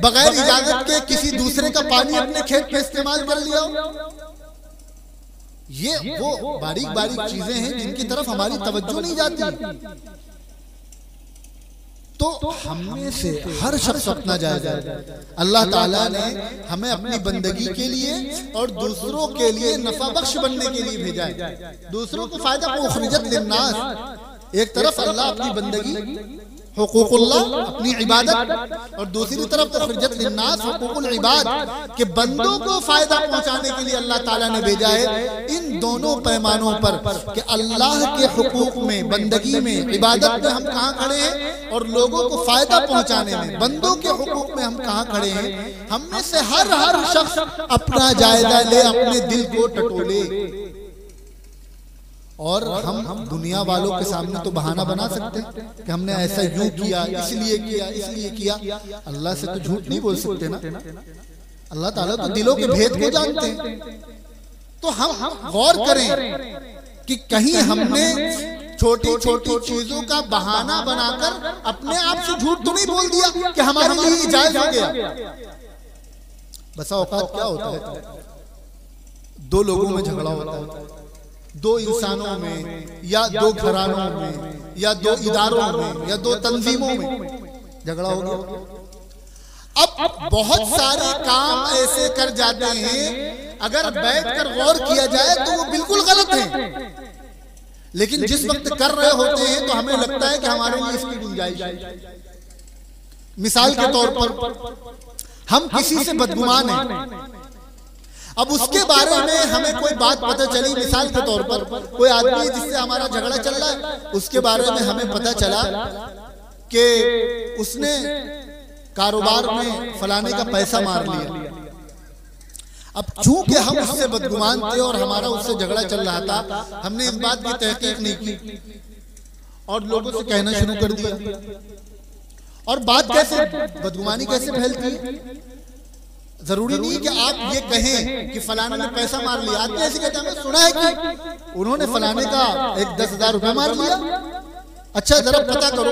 बगैर इजाजत के किसी दूसरे का पानी अपने खेत में इस्तेमाल कर लिया हो? ये वो बारीक बारीक चीजें हैं जिनकी तरफ हमारी तवज्जो नहीं जाती। तो हमें से हर शख्स अपना जायजा। अल्लाह ताला ने हमें अपनी बंदगी के लिए और दूसरों के लिए नफा बख्श बनने के लिए भेजा है। दूसरों को फायदा उखरिजत लिन्नास। एक तरफ अल्लाह अपनी बंदगी हुकूकुल्लाह अपनी इबादत और दूसरी तरफ उखरिजत लिन्नास हुकूकुल इबाद के बंदों को फायदा पहुंचाने के लिए अल्लाह ताला ने भेजा है। इन दोनों पैमानों पर कि अल्लाह के हुकूक में, बंदगी में, इबादत में हम कहां खड़े हैं और लोगों को फायदा पहुंचाने में, बंदों के हुकूक में हम कहां खड़े हैं। हम में से हर शख्स अपना जायजा ले, अपने दिल को टटोले। और हम दुनिया वालों के सामने तो बहाना बना सकते हैं कि हमने ऐसा यूं किया, इसलिए किया। अल्लाह से तो झूठ नहीं बोल सकते ना। अल्लाह ताला तो दिलों के भेद को जानते हैं। तो हम गौर करें कि कहीं हमने छोटी छोटी चीजों का बहाना बनाकर अपने आप से झूठ तो नहीं बोल दिया कि हमारे लिए जायज हो गया। बसा औकात क्या होता है, दो लोगों में झगड़ा होता है, दो इंसानों में या दो घरानों में या दो इदारों में या दो तंजीमों में झगड़ा हो गया। अब बहुत सारे काम ऐसे कर जाते हैं, अगर बैठकर गौर किया जाए तो वो बिल्कुल गलत है, लेकिन जिस वक्त कर रहे होते हैं तो हमें लगता है कि हमारे लिए इसकी गुंजाइश है। मिसाल के तौर पर हम किसी से बदगुमान हैं, अब उसके बारे में हमें कोई बात पता चली, मिसाल के तौर पर कोई आदमी जिससे हमारा झगड़ा चल रहा है, उसके बारे में हमें पता चला कि उसने कारोबार में फलाने का पैसा मार लिया। अब चूंकि हम उससे बदगुमान थे और हमारा उससे झगड़ा चल रहा था, हमने इस बात की तहकीक नहीं की और लोगों से कहना शुरू कर दिया। और बात कैसे, बदगुमानी कैसे फैलती है? जरूरी नहीं कि आप ये कहें कि फलाने ने पैसा मार लिया। आदमी ऐसे कहता है, सुना है कि उन्होंने फलाने का 10,000 रुपया मार लिया। अच्छा जरा पता करो।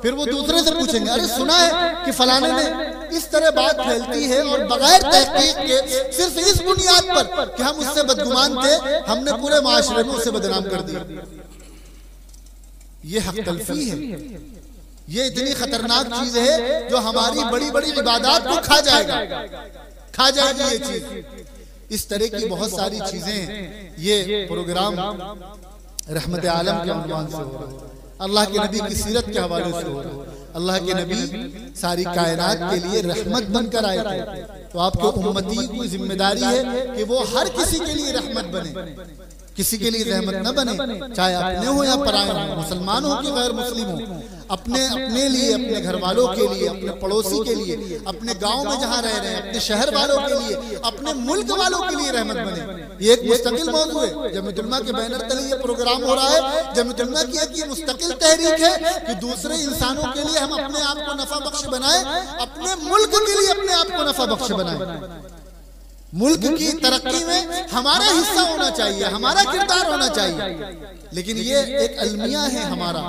फिर वो दूसरे से पूछेंगे, अरे सुना है कि फलाने ने। इस तरह बात फैलती है और बगैर तहकीक के सिर्फ इस बुनियाद पर कि हम उससे बदगुमान थे, हमने पूरे माशरे में उसे बदनाम कर दिया। ये हक तलफी है। ये इतनी खतरनाक चीज है जो हमारी बड़ी बड़ी इबादत को खा जाएगी ये चीज। इस तरह की बहुत सारी चीजें, ये प्रोग्राम रहमत आलम के उन्वान से हो रहा है, अल्लाह के नबी की सीरत के हवाले से हो रहा है। अल्लाह के नबी सारी कायनात के लिए रहमत बनकर आए थे, तो आपके उम्मती की जिम्मेदारी है कि वो हर किसी के लिए रहमत बने, किसी के लिए रहमत न बने, चाहे अपने हो या पराए हो, मुसलमान हो कि गैर मुस्लिम हो, अपने लिए, अपने घर वालों के लिए, अपने पड़ोसी के लिए, अपने गांव में जहां रह रहे हैं, अपने शहर वालों के लिए, अपने मुल्क वालों के लिए रहमत बने। ये एक मुस्तकिल मौजू है। जमीयत उलमा के बैनर तले ये प्रोग्राम हो रहा है। जमीयत उलमा की एक ये मुस्तकिल तहरीक है कि दूसरे इंसानों के लिए हम अपने आप को नफा बख्श बनाए, अपने मुल्क के लिए अपने आप को नफा बख्श बनाए। मुल्क की तरक्की में हमारा हिस्सा होना चाहिए, हमारा किरदार होना चाहिए। लेकिन ये एक अलमिया है हमारा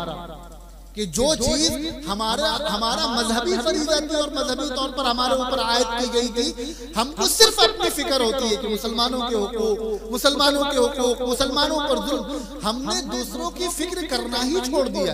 कि जो चीज हमारा मजहबी फरीज़ा थी और मजहबी तौर पर हमारे ऊपर आयत की गई थी, हमको सिर्फ अपनी फिक्र होती है कि मुसलमानों के हुकूक, मुसलमानों के हुकूक, मुसलमानों पर जुल्म। हमने दूसरों की फिक्र करना ही छोड़ दिया।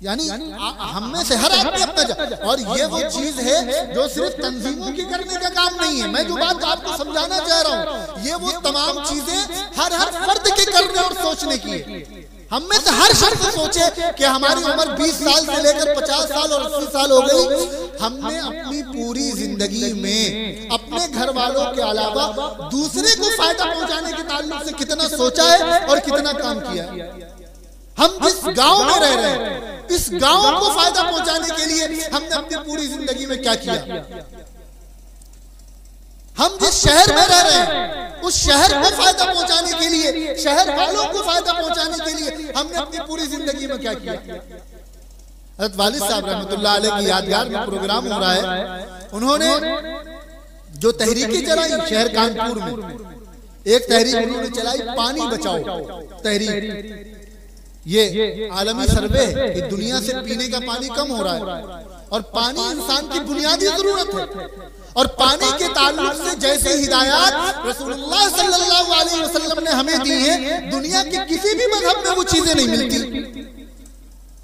यानी हम में से हर आदमी अपना, और ये वो चीज है जो सिर्फ तंजीमों की करने का काम नहीं है। मैं जो बात आपको समझाना चाह रहा हूँ, ये वो तमाम चीजें हर फर्द के करने और सोचने की है। हम में से हर शख्स सोचे कि हमारी उम्र 20 साल से लेकर 50 साल और 80 साल हो गई, हमने अपनी पूरी जिंदगी में अपने घर वालों के अलावा दूसरे को फायदा पहुंचाने के ताल्लुक से कितना सोचा है और कितना काम किया है। हम जिस गांव में रह रहे हैं, इस गांव को फायदा पहुंचाने के लिए हमने अपनी पूरी जिंदगी में क्या किया। हम जिस शहर में रह रहे हैं, उस शहर को फायदा पहुंचाने के लिए, शहर वालों को फायदा पहुंचाने के लिए हमने अपनी पूरी जिंदगी में क्या किया। हज़रत वालिद साहब रहमतुल्लाह अलैह की यादगार में प्रोग्राम हो रहा है। उन्होंने जो तहरीकें चलाई शहर कानपुर में, एक तहरीक उन्होंने चलाई पानी बचाओ तहरीक। ये आलमी सर्वे है कि दुनिया से पीने का पानी कम हो रहा है और पानी इंसान की बुनियादी जरूरत है। और पानी के ताल्लुक से जैसे हिदायत रसूलुल्लाह सल्लल्लाहु अलैहि वसल्लम ने हमें दी है, दुनिया के किसी भी मजहब में वो चीजें नहीं मिलती।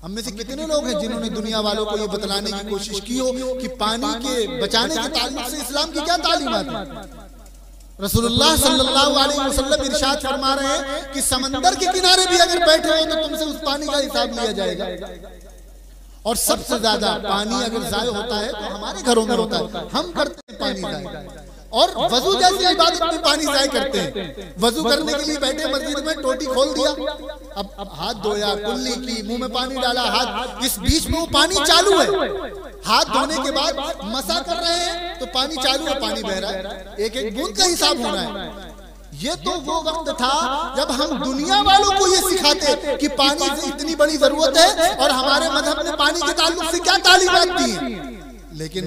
हम में से कितने लोग हैं जिन्होंने दुनिया वालों को ये बतलाने की कोशिश की हो कि पानी के बचाने के ताल्लुक से इस्लाम की क्या तालीमात है। रसूलुल्लाह सल्लल्लाहु अलैहि वसल्लम इरशाद फरमा रहे हैं कि समंदर के किनारे भी अगर बैठे हो तो तुमसे उस पानी का हिसाब लिया जाएगा। और सबसे ज्यादा पानी अगर जाय होता है तो हमारे घरों में होता है, हम करते हैं पानी जाय। और वजू जैसी इबादत में पानी जाय करते हैं। वजू करने के लिए बैठे मस्जिद में, टोटी खोल दिया, अब हाथ धोया, कुल्ली की, मुंह में पानी डाला, हाथ, इस बीच में वो पानी चालू है। हाथ धोने के बाद मसा कर रहे हैं तो पानी चालू है, पानी बह रहा है, एक एक बूंद का हिसाब होना है। ये तो वो वक्त था जब हम दुनिया वालों को ये सिखाते कि पानी से इतनी बड़ी जरूरत है और हमारे मजहब ने पानी के ताल्लुक से क्या तालीमात दी है। लेकिन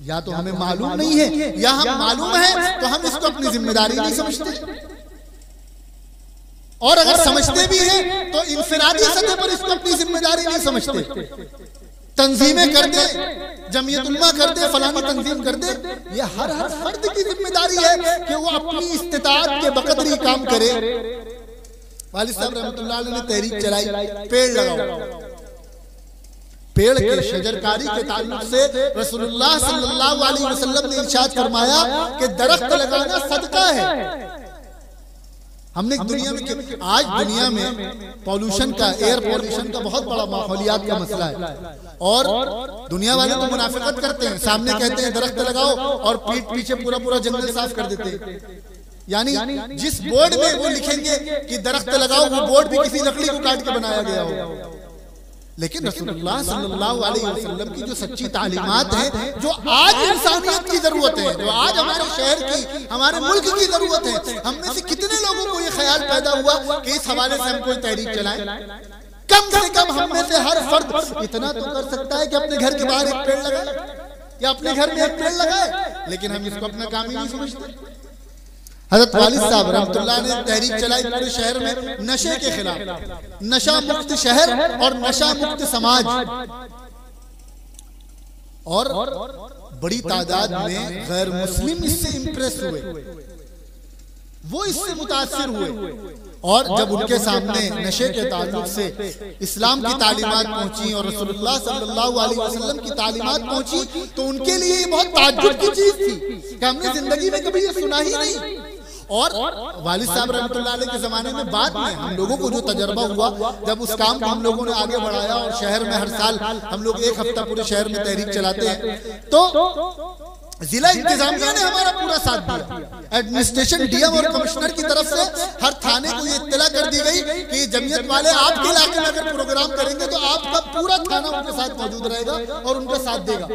या तो हमें मालूम नहीं है या हम मालूम है तो हम इसको अपनी जिम्मेदारी नहीं समझते, और अगर समझते भी हैं तो इंफरादी सतह पर इसको अपनी जिम्मेदारी नहीं समझते। तंजीमें कर दे, जमीयत उलमा कर दे, फलानी तंजीम कर दे, ये हर फर्द की जिम्मेदारी है कि वो अपनी इस्तिताअत के बकदरी काम करे। वालिद साहब रहमतुल्लाह अलैह ने तहरीक चलाई, पेड़ लगाओ। पेड़ के शजरकारी के ताल्लुक से रसूलुल्लाह सल्लल्लाहु अलैहि वसल्लम ने इरशाद फरमाया कि दरख्त लगाना सदका है। हमने दुनिया में, आज दुनिया में पॉल्यूशन का, एयर पॉल्यूशन का बहुत बड़ा माहौलियात का मसला है। और दुनिया वाले तो मुनाफिकत करते हैं, सामने कहते हैं दरख्त लगाओ और पीठ पीछे पूरा पूरा जंगल साफ कर देते हैं। यानी जिस बोर्ड में वो लिखेंगे कि दरख्त लगाओ, वो बोर्ड भी किसी लकड़ी को काट के बनाया गया हो। लेकिन रसूलुल्लाह सल्लल्लाहु अलैहि वसल्लम की जो सच्ची तालीमात है, जो आज इंसानियत की जरूरत है, जो आज हमारे शहर की, हमारे मुल्क की जरूरत है, हम में से कितने लोगों को ये ख्याल पैदा हुआ कि इस हवाले से हम कोई तहरीक चलाएं। कम से कम हम में से हर फर्द इतना तो कर सकता है कि अपने घर के बाहर एक पेड़ लगाए या अपने घर में एक पेड़ लगाए, लेकिन हम इसको अपना काम ही नहीं समझते। हज़रत वालिद साहब रहमतुल्लाह ने तहरीक चलाई पूरे शहर में नशे के खिलाफ, नशा मुक्त शहर और नशा मुक्त समाज। और बड़ी तादाद में गैर मुस्लिम इससे इंप्रेस हुए, वो इससे मुतासिर हुए। और जब उनके सामने नशे के ताल्लुक से इस्लाम की तालीमात पहुंची और रसूलुल्लाह सल्लल्लाहु अलैहि वसल्लम की तालीमात पहुंची, तो उनके लिए ये बहुत ताज्जुब की चीज थी कि हमने जिंदगी में कभी ये सुना ही नहीं। और वालिद साहब रहमतुल्लाह अलैह के जमाने में बाद में हम लोगों को जो तजर्बा हुआ, जब उस काम को हम लोगों ने आगे बढ़ाया और शहर में हर साल हम लोग 1 हफ्ता पूरे शहर में तहरीक चलाते हैं, तो जिला इंतजामिया ने हमारा पूरा साथ दिया। एडमिनिस्ट्रेशन, डीएम और कमिश्नर की तरफ से हर थाने को ये इत्तला कर दी गई कि जमीयत वाले आपके इलाके में अगर प्रोग्राम करेंगे तो आपका पूरा थाना उनके साथ मौजूद रहेगा और उनका साथ देगा।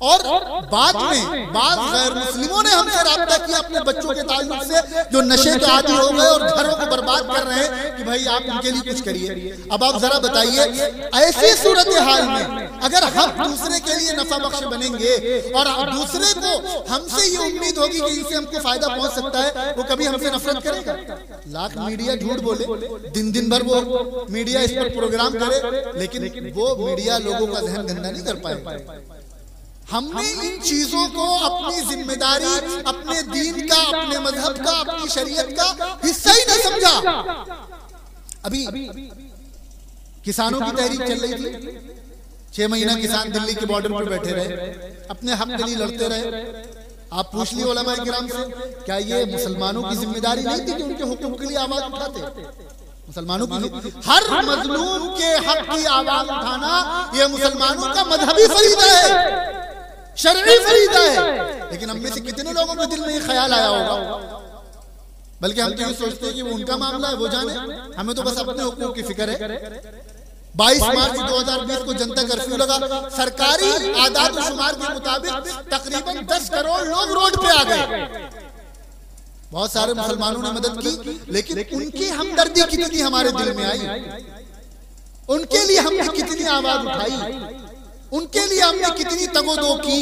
और बाद में बाद गैर मुस्लिमों ने हमसे राब्ता किया अपने बच्चों के ताल्लुक से, जो नशे के आदी हो गए और घरों को बर्बाद कर रहे हैं, कि भाई आप उनके लिए कुछ करिए। अब आप जरा बताइए, ऐसी सूरत हाल में अगर हम दूसरे के लिए नफा बख्श बनेंगे और दूसरे को हमसे ये उम्मीद होगी कि इनसे हमको फायदा पहुंच सकता है, वो कभी हमसे नफरत करेगा? लाख मीडिया झूठ बोले, दिन भर वो मीडिया इस पर प्रोग्राम करे, लेकिन वो मीडिया लोगों का जहन गंदा नहीं कर पाएगा। हमने इन चीजों को अपनी जिम्मेदारी, अपने दीन का, अपने मजहब का, अपनी शरीयत का हिस्सा ही नहीं समझा। अभी किसानों की तहरीक चल रही थी, 6 महीना किसान दिल्ली के बॉर्डर पर बैठे रहे, अपने हक के लिए लड़ते रहे। आप पूछ लिए उलमा किराम से, क्या ये मुसलमानों की जिम्मेदारी नहीं थी कि उनके हुक्म के लिए आवाज उठाते? मुसलमानों की हर मजलूम के हक की आवाज उठाना ये मुसलमानों का मजहबी फरीदा है, शरई फरीदा है। लेकिन हम में से कितने लोगों के दिल में ये ख्याल आया होगा? बल्कि हम तो ये सोचते हैं कि वो उनका मामला है, वो जाने, हमें तो बस अपने हुकूक की फिक्र है। 22 मार्च 2020 को जनता कर्फ्यू लगा। सरकारी आदाद शुमार के मुताबिक तकरीबन 10 करोड़ लोग रोड पे आ गए। बहुत सारे मुसलमानों ने मदद की, लेकिन उनकी हमदर्दी कितनी हमारे दिल में आई, उनके लिए हमने कितनी आवाज उठाई, उनके लिए हमने कितनी तगोदो की।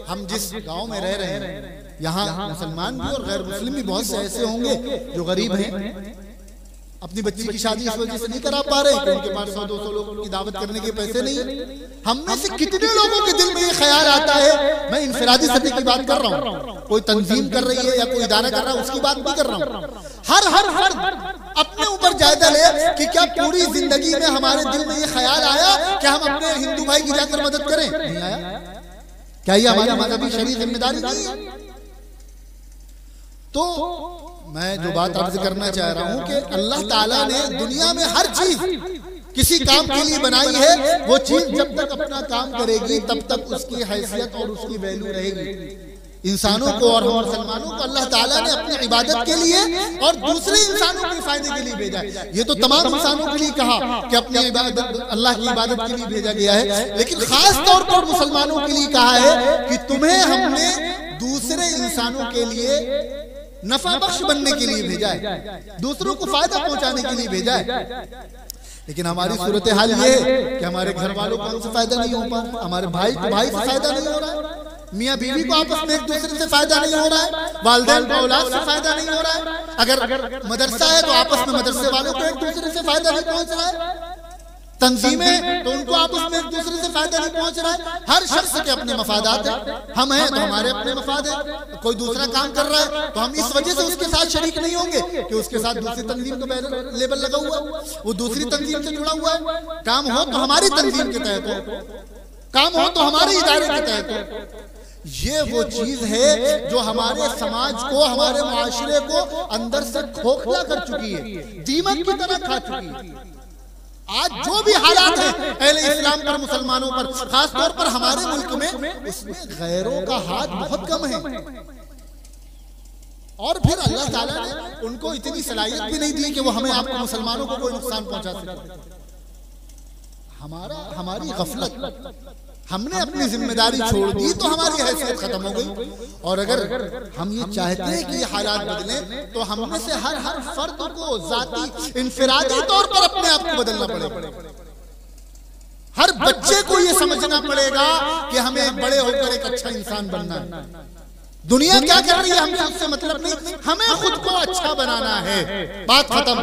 हम जिस गांव में रह रहे हैं, यहाँ मुसलमान भी और गैर मुस्लिम भी बहुत से ऐसे होंगे जो गरीब हैं, अपनी बच्ची की शादी इस वजह से नहीं करा पा रहे कि उनके पास 100-200 लोगों की दावत करने के पैसे नहीं। हम में से कितने लोगों के दिल में ये ख्याल आता है, मैं इंफरादी सतह की बात कर रहा हूँ, कोई तंजीम कर रही है या कोई इदारा कर रहा है उसकी बात नहीं कर रहा हूँ। हर फर्द अपने ऊपर जायजा ले कि क्या पूरी जिंदगी में हमारे दिल में ये ख्याल आया कि हम अपने हिंदू भाई की जाकर मदद करें? नहीं आया। क्या ये हमारी मजहबी शरीय जिम्मेदारी नहीं है? तो मैं जो बात अर्ज करना चाह रहा हूं कि अल्लाह ताला ने दुनिया में हर चीज किसी काम के लिए बनाई है, वो चीज जब तक अपना काम करेगी तब तक उसकी हैसियत और उसकी वैल्यू रहेगी। इंसानों को और हम मुसलमानों को अल्लाह ताला ने अपनी इबादत के लिए और दूसरे इंसानों के फायदे के लिए भेजा है। ये तो तमाम इंसानों के लिए कहा कि अपनी इबादत, अल्लाह की इबादत के लिए भेजा गया है, लेकिन खास तौर पर मुसलमानों के लिए कहा है कि तुम्हें हमने दूसरे इंसानों के लिए नफा बख्श बनने के लिए भेजा है, दूसरों को फायदा पहुंचाने के लिए भेजा है। लेकिन हमारी सूरत हाल ये है कि हमारे घर वालों को हमसे फायदा नहीं हो पा रहा, हमारे भाई से फायदा नहीं हो रहा है, मियाँ बीवी को आपस में एक दूसरे से फायदा नहीं हो रहा है, वालिदैन को औलाद से फायदा नहीं हो रहा है। अगर मदरसा है तो आपस में मदरसे वालों को एक दूसरे से फायदा नहीं पहुंच रहा है, तंजीमें तो उनको आपस में एक दूसरे से फायदा नहीं पहुंच रहा है। हर शख्स के अपने मफादात है, हम हैं तो हमारे अपने मफाद है। कोई दूसरा काम कर रहा है तो हम इस वजह से उसके साथ शरीक नहीं होंगे कि उसके साथ दूसरी तंजीम का लेबल लगा हुआ, वो दूसरी तंजीम से जुड़ा हुआ है। काम हो तो हमारी तंजीम के तहत हो, काम हो तो हमारे इदारे के तहत हो। ये वो चीज है जो हमारे समाज को, हमारे माशरे को अंदर से खोखला कर चुकी है, दीमक की तरह खा चुकी है। आज जो भी हालात है अहले इस्लाम पर, मुसलमानों पर, खास तौर पर हमारे मुल्क में, उसमें गैरों का हाथ बहुत कम है। और फिर अल्लाह ताला ने उनको इतनी सलाहियत भी नहीं दी कि वो हमें, आपको मुसलमानों को कोई नुकसान पहुंचा सके। हमारी गफलत, हमने अपनी जिम्मेदारी छोड़ दी तो हमारी हैसियत खत्म हो गई। और अगर हम ये चाहते हैं कि ये हालात बदलें तो हम में से हर फर्द को जाती इंफरादी तौर पर अपने आप को बदलना पड़ेगा। हर बच्चे को ये समझना पड़ेगा कि हमें बड़े होकर एक अच्छा इंसान बनना है। दुनिया क्या कर रही है हमसे उससे मतलब नहीं, हमें खुद को अच्छा बनाना है, बात खत्म।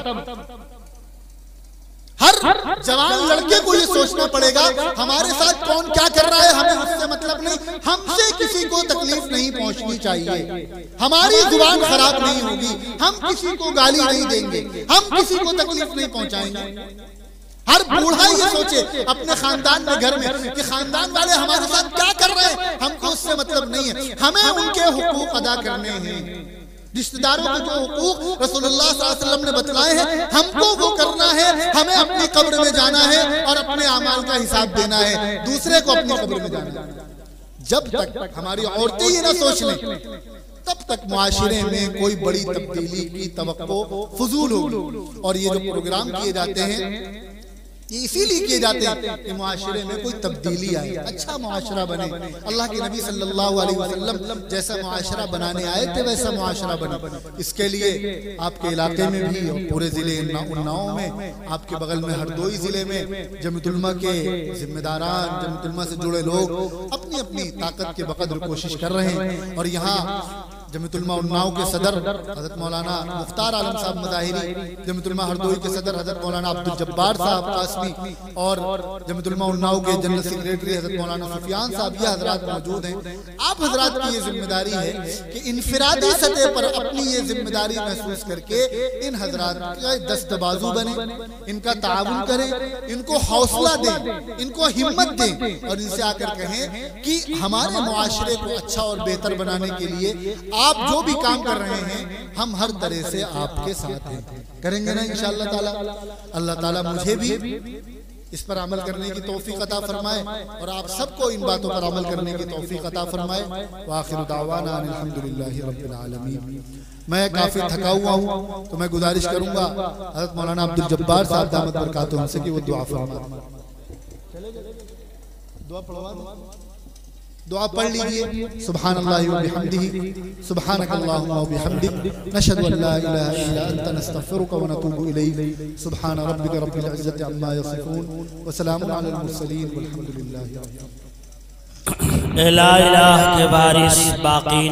हर जवान लड़के को ये सोचना पड़ेगा हमारे साथ कौन क्या कर रहा है हमें उससे मतलब नहीं, हमसे किसी को तकलीफ नहीं पहुंचनी चाहिए, हमारी जुबान खराब नहीं होगी, हम किसी को गाली नहीं देंगे, हम किसी को तकलीफ नहीं पहुंचाएंगे। हर बूढ़ा ये सोचे अपने खानदान में, घर में, कि खानदान वाले हमारे साथ क्या कर रहे हैं, हमको उससे मतलब नहीं है, हमें उनके हुकूक अदा करने हैं। रिश्तेदारों के जो हुकूक रसूलुल्लाह सल्लल्लाहु अलैहि वसल्लम ने बतलाए हैं, हमको वो करना है। हमें अपनी कब्र में जाना है और अपने अमाल का हिसाब देना है, दूसरे को अपनी कब्र में जाना है। जब तक हमारी औरतें ये ना सोच लें, तब तक मुआशरे में कोई बड़ी तब्दीली की तवक्को फजूल होगी। और ये जो प्रोग्राम किए जाते हैं, ये इसीलिए किए जाते हैं कि मुआशरे में कोई तब्दीली आए, अच्छा मुआशरा बने। अल्लाह के नबी सल्लल्लाहु अलैहि वसल्लम जैसा मुआशरा बनाने आए थे वैसा मुआशरा बने। इसके लिए आपके इलाके में भी और पूरे जिले उन्नाव में, आपके बगल में हरदोई जिले में जमीयतुल उलमा के जिम्मेदारान, जमीयतुल उलमा से जुड़े लोग अपनी अपनी ताकत के बकदर कोशिश कर रहे हैं। और यहाँ जमीयतुल उलमा उन्नाव के सदर हजरत मौलाना मुख्तार आलम साहब मदाहिरी, जमीयतुल उलमा हरदोई के सदर हजरत मौलाना अब्दुल जब्बार साहब कासमी और जमीयतुल उलमा उन्नाव के जनरल सेक्रेटरी हजरत मौलाना सुफियान साहब, ये हजरात मौजूद हैं। आप हजरात की ये जिम्मेदारी है कि इनफिरादी सतह पर अपनी ये जिम्मेदारी महसूस करके इन हजरात का दस्तबाजू बने, इनका ताउन करें, इनको हौसला दें, इनको हिम्मत दें और इनसे आकर कहें कि हमारे मुआशरे को अच्छा और बेहतर बनाने के लिए आप जो भी काम कर रहे हैं हम हर तरह से आपके साथ हैं। करेंगे ना इंशाअल्लाह ताला। अल्लाह ताला मुझे भी इस पर अमल करने की तौफीक अता फरमाए और आप सबको इन बातों पर अमल करने की तौफीक अता फरमाए। व आखिरु दावाना अल्हम्दुलिल्लाहि रब्बिल आलमीन। मैं काफी थका हुआ हूँ, तो मैं गुजारिश करूंगा हज़रत मौलाना अब्दुल जब्बार साहब दामत बरकातुहू से कि वो दुआ फरमाएं। दुआ पढ़ लीजिए। सुब्हानल्लाहि व बिहम्दिही, सुब्हानकल्लाहुम्मा व बिहम्दिक, नशहदु अन ला इलाहा इल्ला अंता, नस्तगफिरुका व नतूबु इलैक। सुब्हान रब्बिका रब्बिल इज्जति अम्मा यसिफून व सलामुन अलल मुरसलीन वल्हम्दुलिल्लाहि रब्बिल आलमीन। ला इलाहा के वारिस बाकी